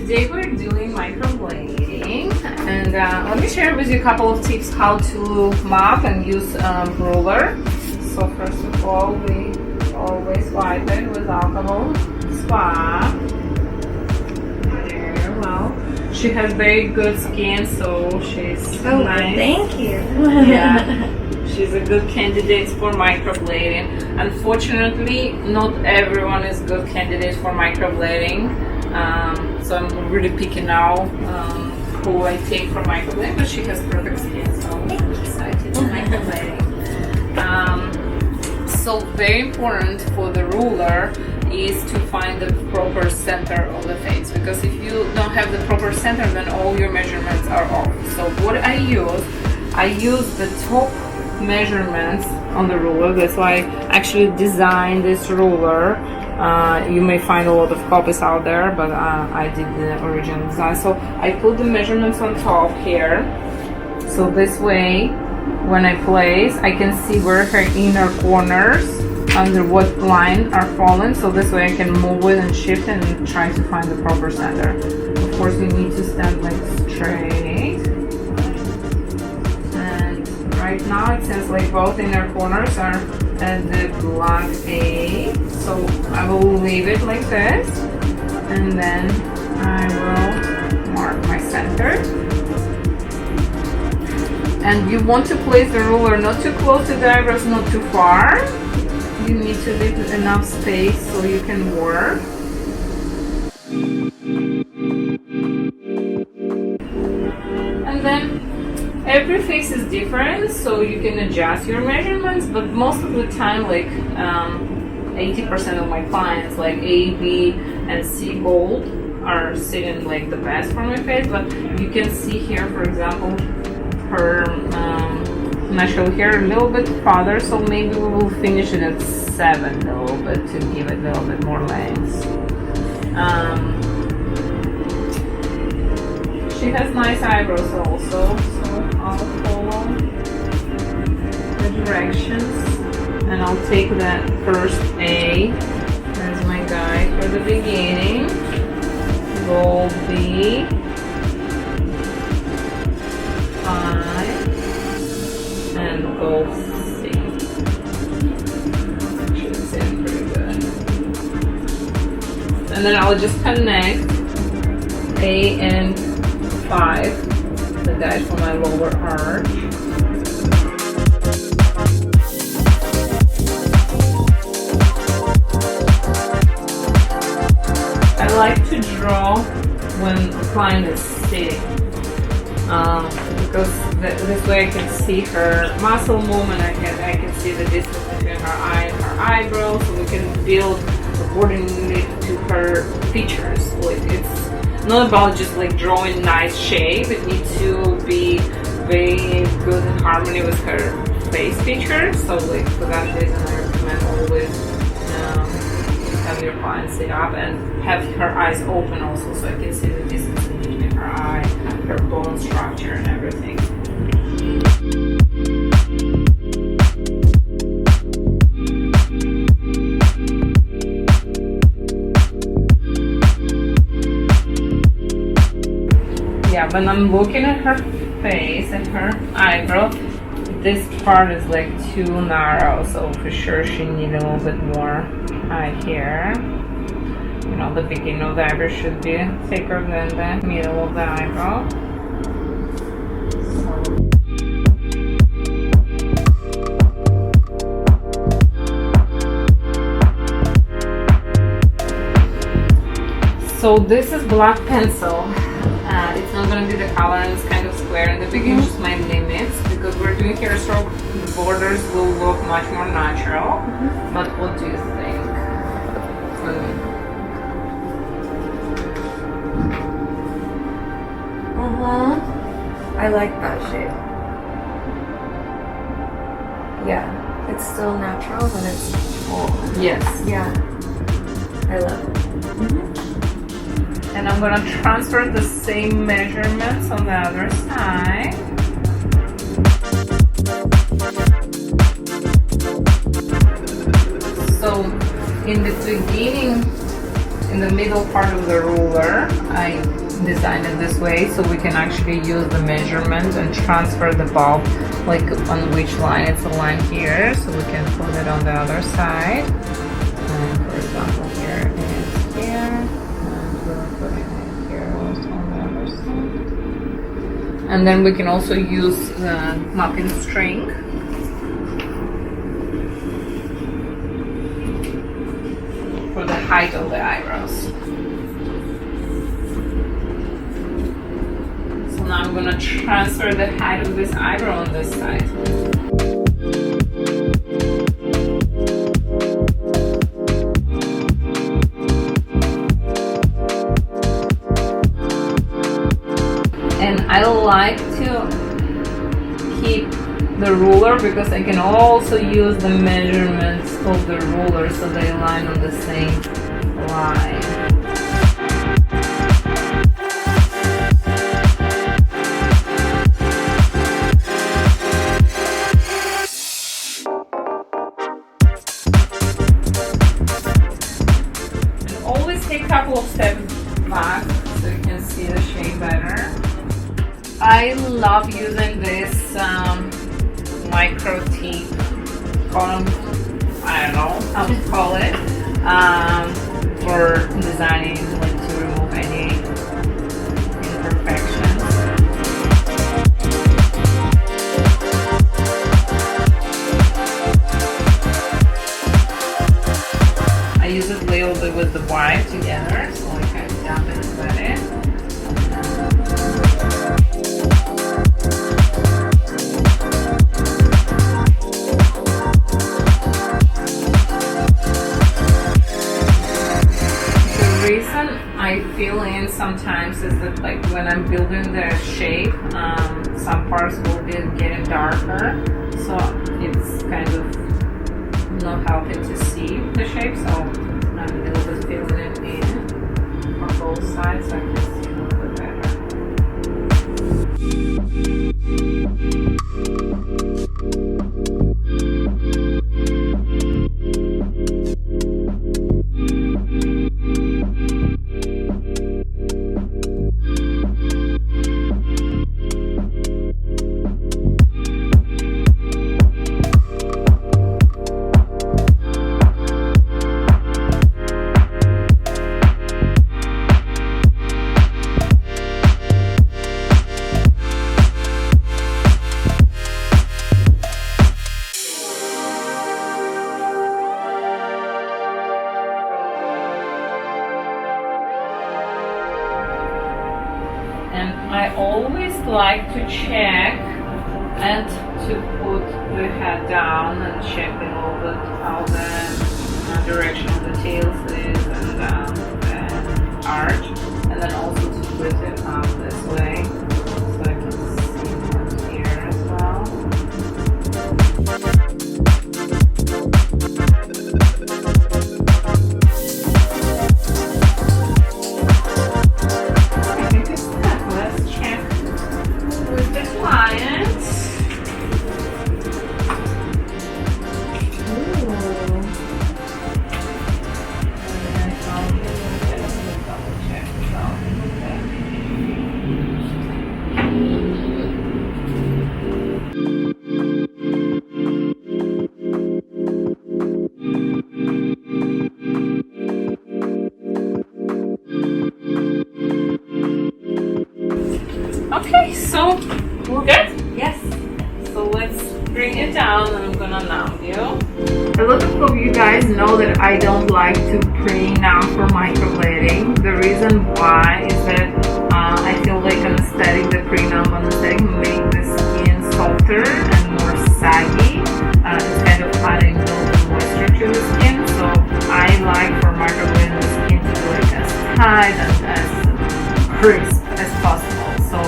Today we're doing microblading, and let me share with you a couple of tips how to mop and use ruler. So first of all, we always wipe it with alcohol swab. Very well. She has very good skin, so she's nice. Thank you. Yeah. She's a good candidate for microblading. Unfortunately, not everyone is good candidate for microblading. So I'm really picking now who I take for microblading, but she has perfect skin, so I'm excited for microblading. So very important for the ruler is to find the proper center of the face, because if you don't have the proper center, then all your measurements are off. So what I use the top measurements on the ruler. That's why I actually designed this ruler. You may find a lot of copies out there, but I did the original design. So I put the measurements on top here, so this way when I place, I can see where her inner corners under what line are falling, so this way I can move it and shift and try to find the proper center. Of course, you need to stand like straight. Right now it seems like both inner corners are at the black A, so I will leave it like this, and then I will mark my center. And you want to place the ruler not too close to the eyebrows, not too far. You need to leave enough space so you can work. And then every face is different, so you can adjust your measurements, but most of the time, like 80% of my clients, like A, B, and C gold, are sitting like the best for my face. But you can see here, for example, her natural hair a little bit farther, so maybe we will finish it at 7 a little bit to give it a little bit more length. She has nice eyebrows also, so I'll follow the directions, and I'll take that first A as my guide for the beginning. Gold B, 5, and gold C. Should sound pretty good. And then I'll just connect A and 5, the guide for my lower arch. I like to draw when the client is sitting, because this way I can see her muscle movement. I can see the distance between her eye and her eyebrow, so we can build accordingly to her features. Like, it's not about just like drawing nice shape. It needs to be very good in harmony with her face features. So like for that reason, I recommend always have your client sit up and have her eyes open also, so I can see the distance between her eye, her bone structure, and everything. Yeah, when I'm looking at her face and her eyebrow, this part is like too narrow, so for sure she needs a little bit more eye here. You know, the beginning of the eyebrow should be thicker than the middle of the eyebrow. So this is black pencil. It's not going to be the color, and it's kind of square in the beginning, just my limits, because we're doing hair stroke. The borders will look much more natural. But what do you think? I like that shape. Yeah, it's still natural, but it's full. Yes. Yeah, I love it. And I'm going to transfer the same measurements on the other side. So in the beginning, in the middle part of the ruler, I designed it this way so we can actually use the measurement and transfer the bulb, like on which line it's aligned here, so we can put it on the other side. And for example, here it is here, and we're putting it here also on the other side. And then we can also use the mapping string. For the height of the eyebrows. So now I'm going to transfer the height of this eyebrow on this side. And I like to keep the ruler because I can also use the measurements of the ruler so they align on the same line. And always take a couple of steps back so you can see the shape better. I love using this micro teeth column, I don't know how to call it, for designing, like to remove any imperfections. I use it a little bit with the white together, so I kind of dump it and let it. I fill in sometimes is that, like, when I'm building the shape, some parts will be getting darker, so it's kind of not helping to see the shape, so I'm a little bit filling it in on both sides so I can see a little bit better. I always like to check and to put the head down and check a little bit how the direction of the tails is and the arch, and then also to split it up this way so I can see what's here as well. Okay, so we're good? Yes. So let's bring it down and I'm gonna numb you. A lot of you guys know that I don't like to pre-numb for microblading. The reason why is that I feel like anesthetic, the pre-numb anesthetic make the skin softer and more saggy instead of adding a little bit moisture to the skin. So I like for microblading the skin to look as tight and as crisp as possible. So,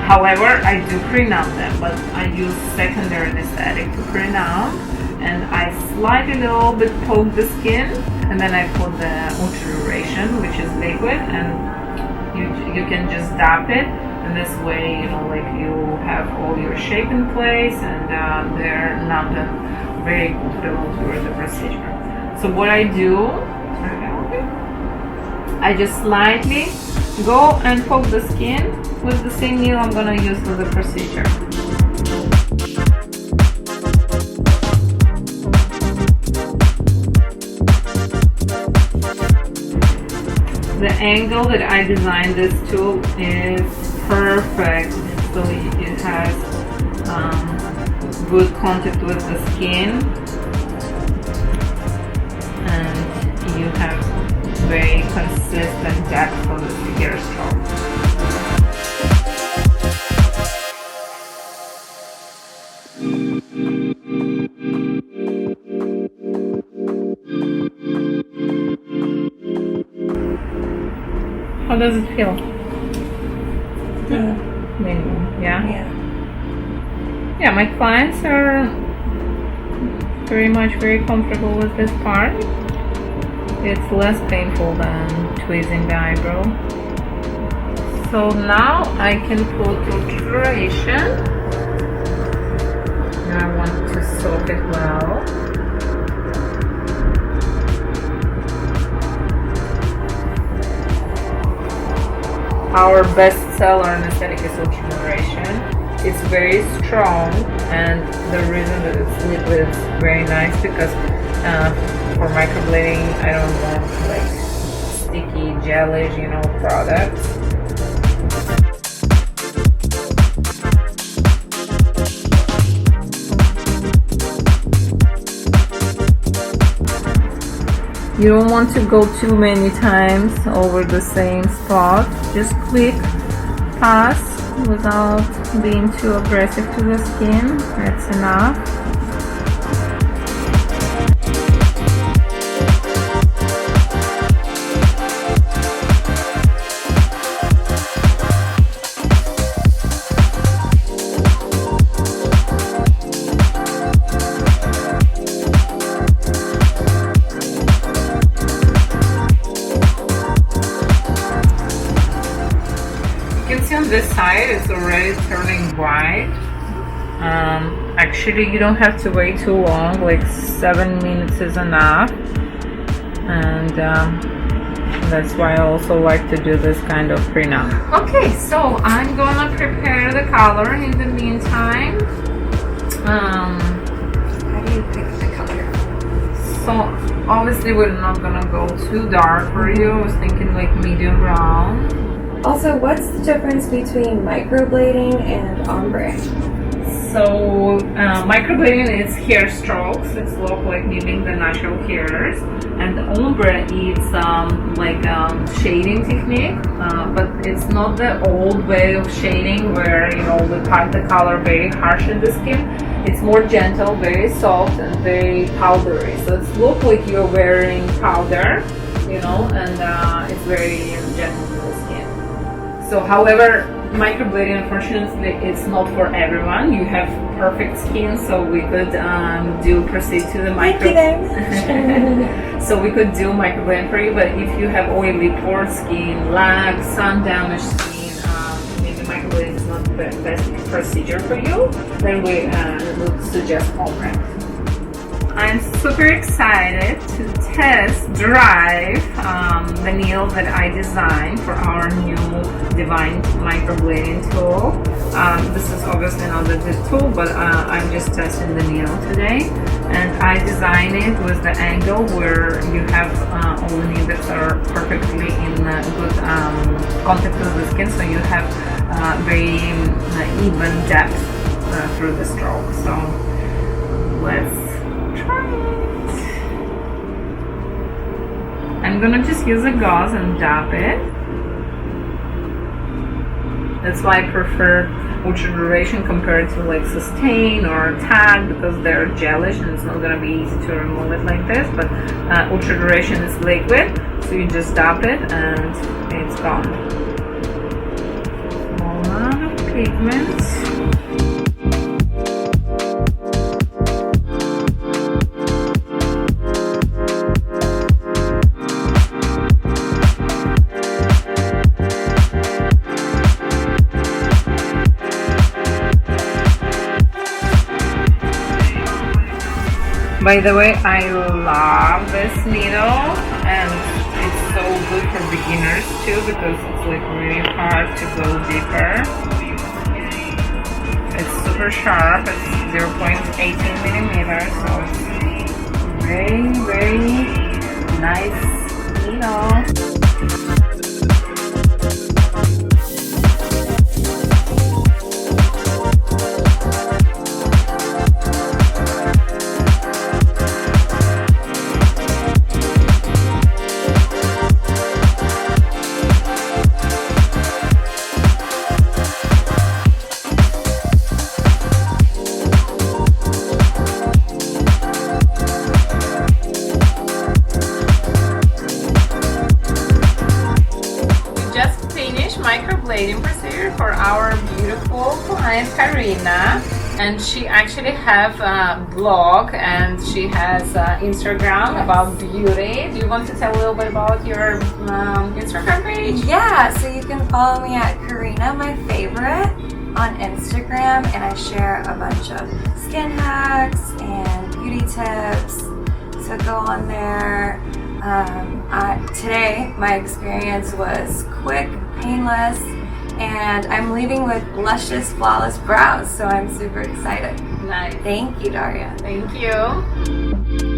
however, I do pre-numb them, but I use secondary anesthetic to pre-numb, and I slightly little bit poke the skin, and then I put the ultra-duration, which is liquid, and you can just dab it, and this way, you know, like you have all your shape in place, and they're not very good during the procedure. So what I do, I just slightly go and poke the skin with the same needle I'm gonna use for the procedure. The angle that I designed this tool is perfect, so it has good contact with the skin, and you have very consistent depth for the hair stroke. How does it feel? Minimum, yeah? Yeah, my clients are very comfortable with this part. It's less painful than tweezing the eyebrow. So now I can put ultraduration. I want to soak it well. Our best seller in aesthetic is ultraduration. It's very strong, and the reason that it's liquid is very nice because for microblading I don't want like sticky gelish, products. You don't want to go too many times over the same spot. Just quick pass without being too aggressive to the skin. That's enough. This side is already turning white. Actually, you don't have to wait too long, like 7 minutes is enough, and that's why I also like to do this kind of pre-numb. Okay, so I'm gonna prepare the color in the meantime. How do you pick the color? So obviously we're not gonna go too dark for you. I was thinking like medium brown. Also, what's the difference between microblading and ombre? So microblading is hair strokes. It's like mimicking the natural hairs, and the ombre is shading technique, but it's not the old way of shading where we pack the color very harsh in the skin. It's more gentle, very soft, and very powdery. So it's look like you're wearing powder, and it's very gentle to the skin. So, however, microblading, unfortunately, it's not for everyone. You have perfect skin, so we could proceed to the So we could do microblading for you, but if you have oily, poor skin, lag, sun damaged skin, maybe microblading is not the best procedure for you, then we would suggest ombre. I'm super excited to test drive the needle that I designed for our new DIVINE Microblading Tool. This is obviously not the tool, but I'm just testing the needle today. And I designed it with the angle where you have all the needles that are perfectly in good contact with the skin, so you have very even depth through the stroke. So let's try it. I'm gonna just use a gauze and dab it. That's why I prefer ultraduration compared to like sustain or tag, because they're gelish and it's not gonna be easy to remove it like this. But ultraduration is liquid, so you just dab it and it's gone. Small amount of pigment. By the way, I love this needle, and it's so good for beginners too, because it's like really hard to go deeper. It's super sharp. It's 0.18 millimeters, so it's very, very nice needle. Microblading procedure for our beautiful client Karina, and she actually have a blog and she has Instagram about beauty. Do you want to tell a little bit about your Instagram page? Yeah, so you can follow me at Karina, my favorite, on Instagram, and I share a bunch of skin hacks and beauty tips. So go on there. Today my experience was quick, painless, and I'm leaving with luscious, flawless brows, so I'm super excited. Nice. Thank you, Daria. Thank you.